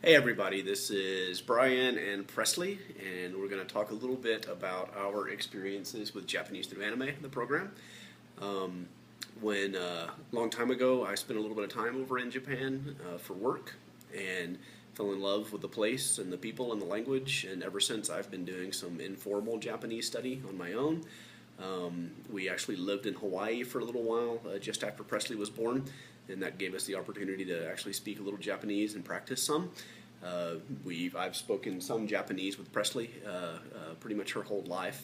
Hey everybody, this is Brian and Presley, and we're going to talk a little bit about our experiences with Japanese through anime, the program. Um, when a long time ago, I spent a little bit of time over in Japan for work and fell in love with the place and the people and the language, and ever since I've been doing some informal Japanese study on my own. We actually lived in Hawaii for a little while just after Presley was born, and that gave us the opportunity to actually speak a little Japanese and practice some. I've spoken some Japanese with Presley pretty much her whole life,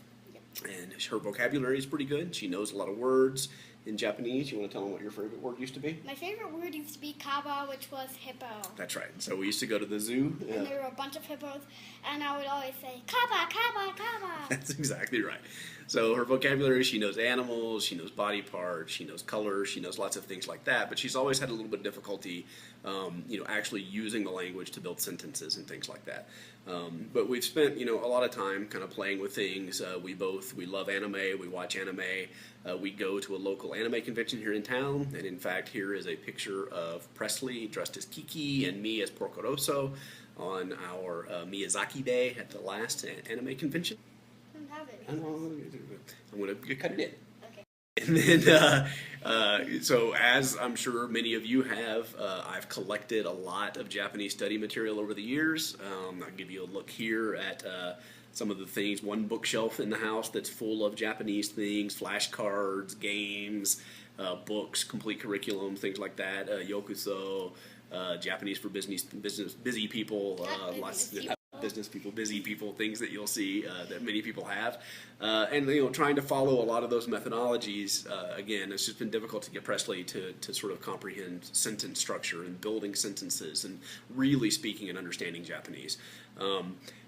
and her vocabulary is pretty good. She knows a lot of words in Japanese. You want to tell them what your favorite word used to be? My favorite word used to be kaba, which was hippo. That's right. So we used to go to the zoo. And there were a bunch of hippos, and I would always say, kaba, kaba, kaba. That's exactly right. So her vocabulary, she knows animals, she knows body parts, she knows colors, she knows lots of things like that, but she's always had a little bit of difficulty, actually using the language to build sentences and things like that. But we've spent, a lot of time kind of playing with things. We love anime, we watch anime, we go to a local anime convention here in town, and in fact, here is a picture of Presley dressed as Kiki and me as Porco Rosso on our Miyazaki Day at the last anime convention. Have it. I'm going to cut it in. Okay. And then, so as I'm sure many of you have, I've collected a lot of Japanese study material over the years. I'll give you a look here at some of the things, one bookshelf in the house that's full of Japanese things, flashcards, games, books, complete curriculum, things like that, Yokuso, Japanese for busy people, busy people, things that you'll see that many people have, and trying to follow a lot of those methodologies. Again, it's just been difficult to get Presley to sort of comprehend sentence structure and building sentences and really speaking and understanding Japanese.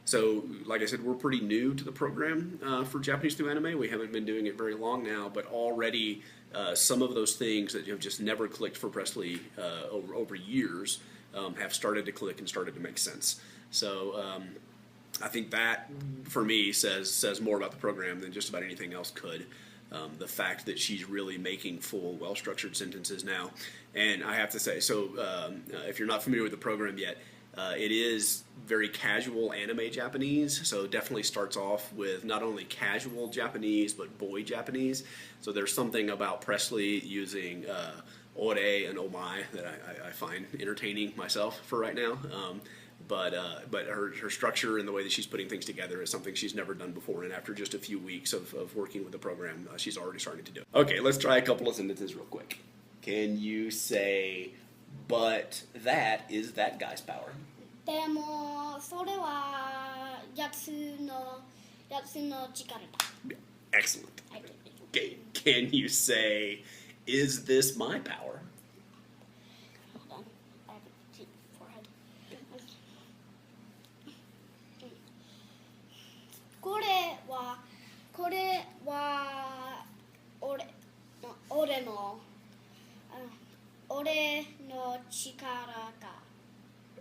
So, like I said, we're pretty new to the program for Japanese through anime. We haven't been doing it very long now, but already some of those things that have just never clicked for Presley over years have started to click and started to make sense. So I think that, for me, says more about the program than just about anything else could. The fact that she's really making full, well-structured sentences now. And I have to say, so if you're not familiar with the program yet, it is very casual anime Japanese, so it definitely starts off with not only casual Japanese, but boy Japanese. So there's something about Presley using ore and omae that I find entertaining myself for right now. But her structure and the way that she's putting things together is something she's never done before, and after just a few weeks of working with the program, she's already starting to do it. Okay, let's try a couple of sentences real quick. Can you say, but that is that guy's power? でもそれはやつの力だ。 Excellent. Okay, can you say, is this my power? Hold on, I have a deep forehead. これは俺の力か。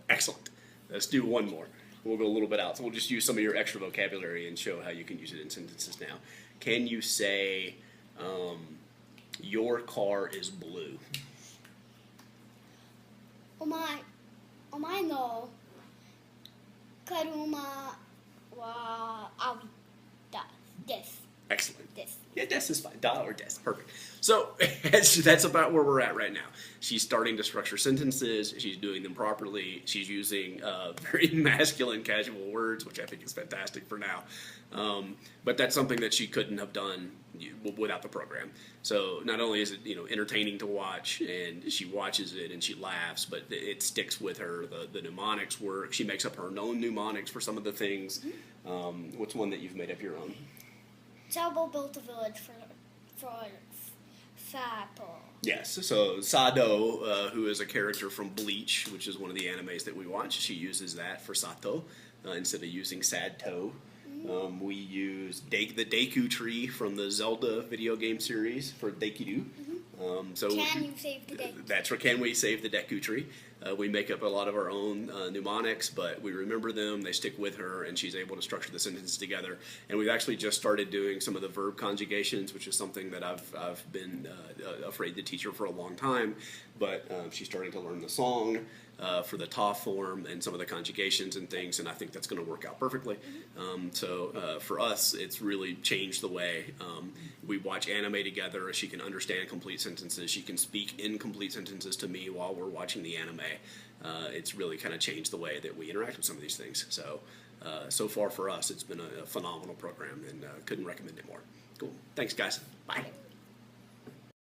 Excellent. Let's do one more. We'll go a little bit out. So we'll just use some of your extra vocabulary and show how you can use it in sentences now. Can you say, your car is blue? お前の車は青だです。 Excellent. Des. Yeah, des is fine. Da or des. Perfect. So that's about where we're at right now. She's starting to structure sentences. She's doing them properly. She's using very masculine, casual words, which I think is fantastic for now. But that's something that she couldn't have done without the program. So not only is it entertaining to watch, and she watches it and she laughs, but it sticks with her. The mnemonics work. She makes up her own mnemonics for some of the things. What's one that you've made up your own? Chabo built a village for Sato. Yes, so Sado, who is a character from Bleach, which is one of the animes that we watch, she uses that for Sato instead of using Sadto. We use the Deku tree from the Zelda video game series for Dekiru. Can you save the Deku? That's right. Can we save the Deku tree? We make up a lot of our own mnemonics, but we remember them. They stick with her, and she's able to structure the sentences together. And we've actually just started doing some of the verb conjugations, which is something that I've been afraid to teach her for a long time. But she's starting to learn the song. for the ta form and some of the conjugations and things, and I think that's going to work out perfectly. So for us, it's really changed the way we watch anime together. She can understand complete sentences. She can speak incomplete sentences to me while we're watching the anime. It's really kind of changed the way that we interact with some of these things. So so far for us, it's been a phenomenal program, and couldn't recommend it more. Cool. Thanks, guys. Bye.